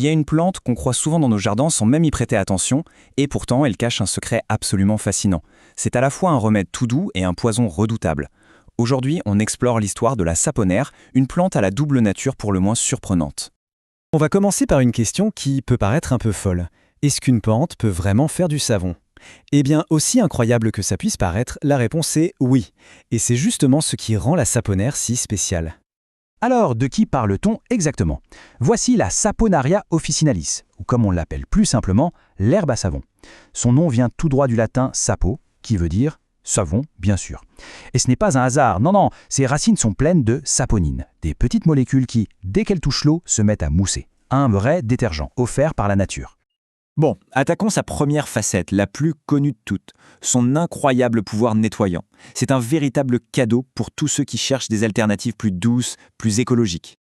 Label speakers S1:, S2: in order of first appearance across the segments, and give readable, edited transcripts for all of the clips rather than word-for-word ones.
S1: y a une plante qu'on croit souvent dans nos jardins sans même y prêter attention, et pourtant elle cache un secret absolument fascinant. C'est à la fois un remède tout doux et un poison redoutable. Aujourd'hui, on explore l'histoire de la saponaire, une plante à la double nature pour le moins surprenante.
S2: On va commencer par une question qui peut paraître un peu folle. Est-ce qu'une plante peut vraiment faire du savon ? Eh bien, aussi incroyable que ça puisse paraître, la réponse est oui. Et c'est justement ce qui rend la saponaire si spéciale.
S3: Alors, de qui parle-t-on exactement? Voici la Saponaria officinalis, ou comme on l'appelle plus simplement, l'herbe à savon. Son nom vient tout droit du latin sapo, qui veut dire savon, bien sûr. Et ce n'est pas un hasard, non, ses racines sont pleines de saponines, des petites molécules qui, dès qu'elles touchent l'eau, se mettent à mousser. Un vrai détergent offert par la nature.
S1: Bon, attaquons sa première facette, la plus connue de toutes, son incroyable pouvoir nettoyant. C'est un véritable cadeau pour tous ceux qui cherchent des alternatives plus douces, plus écologiques.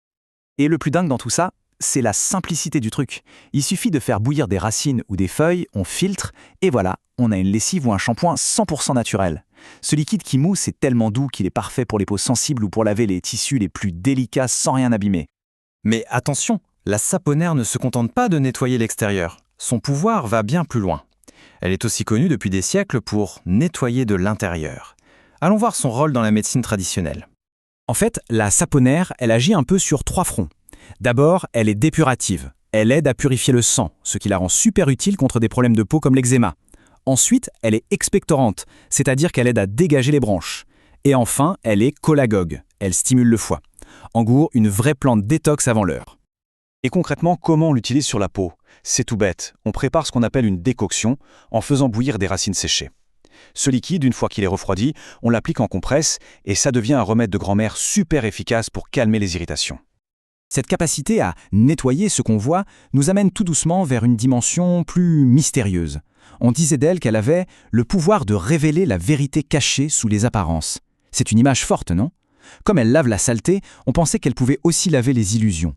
S3: Et le plus dingue dans tout ça, c'est la simplicité du truc. Il suffit de faire bouillir des racines ou des feuilles, on filtre, et voilà, on a une lessive ou un shampoing 100% naturel. Ce liquide qui mousse est tellement doux qu'il est parfait pour les peaux sensibles ou pour laver les tissus les plus délicats sans rien abîmer.
S2: Mais attention, la saponaire ne se contente pas de nettoyer l'extérieur. Son pouvoir va bien plus loin. Elle est aussi connue depuis des siècles pour nettoyer de l'intérieur. Allons voir son rôle dans la médecine traditionnelle.
S3: En fait, la saponaire, elle agit un peu sur 3 fronts. D'abord, elle est dépurative. Elle aide à purifier le sang, ce qui la rend super utile contre des problèmes de peau comme l'eczéma. Ensuite, elle est expectorante, c'est-à-dire qu'elle aide à dégager les branches. Et enfin, elle est cholagogue. Elle stimule le foie. En gros, une vraie plante détox avant l'heure.
S4: Et concrètement, comment on l'utilise sur la peau? C'est tout bête, on prépare ce qu'on appelle une décoction en faisant bouillir des racines séchées. Ce liquide, une fois qu'il est refroidi, on l'applique en compresse et ça devient un remède de grand-mère super efficace pour calmer les irritations.
S3: Cette capacité à nettoyer ce qu'on voit nous amène tout doucement vers une dimension plus mystérieuse. On disait d'elle qu'elle avait le pouvoir de révéler la vérité cachée sous les apparences. C'est une image forte, non? Comme elle lave la saleté, on pensait qu'elle pouvait aussi laver les illusions.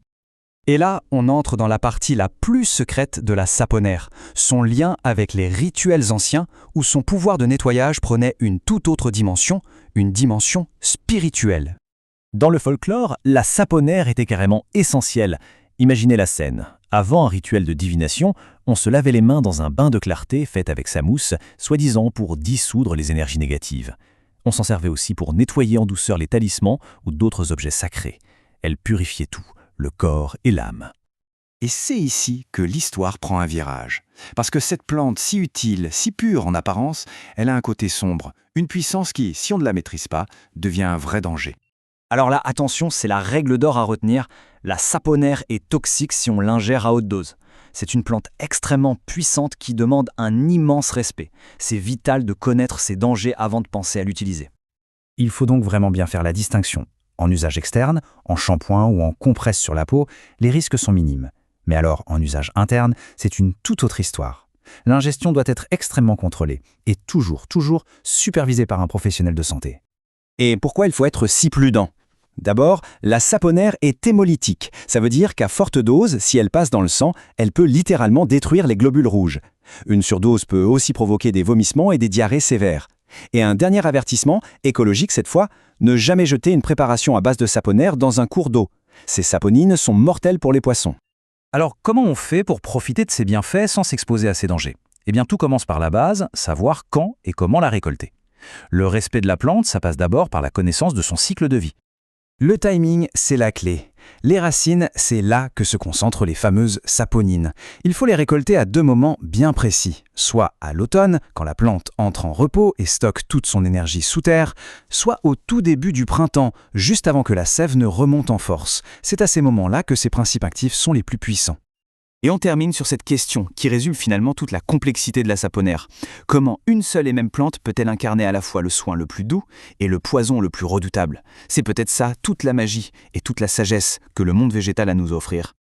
S2: Et là, on entre dans la partie la plus secrète de la saponaire, son lien avec les rituels anciens où son pouvoir de nettoyage prenait une toute autre dimension, une dimension spirituelle.
S5: Dans le folklore, la saponaire était carrément essentielle. Imaginez la scène. Avant un rituel de divination, on se lavait les mains dans un bain de clarté fait avec sa mousse, soi-disant pour dissoudre les énergies négatives. On s'en servait aussi pour nettoyer en douceur les talismans ou d'autres objets sacrés. Elle purifiait tout, le corps et l'âme.
S3: Et c'est ici que l'histoire prend un virage. Parce que cette plante si utile, si pure en apparence, elle a un côté sombre, une puissance qui, si on ne la maîtrise pas, devient un vrai danger. Alors là, attention, c'est la règle d'or à retenir, la saponaire est toxique si on l'ingère à haute dose. C'est une plante extrêmement puissante qui demande un immense respect. C'est vital de connaître ses dangers avant de penser à l'utiliser.
S2: Il faut donc vraiment bien faire la distinction. En usage externe, en shampoing ou en compresse sur la peau, les risques sont minimes. Mais alors, en usage interne, c'est une toute autre histoire. L'ingestion doit être extrêmement contrôlée et toujours supervisée par un professionnel de santé.
S3: Et pourquoi il faut être si prudent? D'abord, la saponaire est hémolytique. Ça veut dire qu'à forte dose, si elle passe dans le sang, elle peut littéralement détruire les globules rouges. Une surdose peut aussi provoquer des vomissements et des diarrhées sévères. Et un dernier avertissement, écologique cette fois, ne jamais jeter une préparation à base de saponaire dans un cours d'eau. Ces saponines sont mortelles pour les poissons.
S2: Alors, comment on fait pour profiter de ces bienfaits sans s'exposer à ces dangers? Eh bien, tout commence par la base, savoir quand et comment la récolter. Le respect de la plante, ça passe d'abord par la connaissance de son cycle de vie.
S3: Le timing, c'est la clé. Les racines, c'est là que se concentrent les fameuses saponines. Il faut les récolter à 2 moments bien précis, soit à l'automne, quand la plante entre en repos et stocke toute son énergie sous terre, soit au tout début du printemps, juste avant que la sève ne remonte en force. C'est à ces moments-là que ses principes actifs sont les plus puissants. Et on termine sur cette question qui résume finalement toute la complexité de la saponaire. Comment une seule et même plante peut-elle incarner à la fois le soin le plus doux et le poison le plus redoutable? C'est peut-être ça toute la magie et toute la sagesse que le monde végétal a à nous offrir.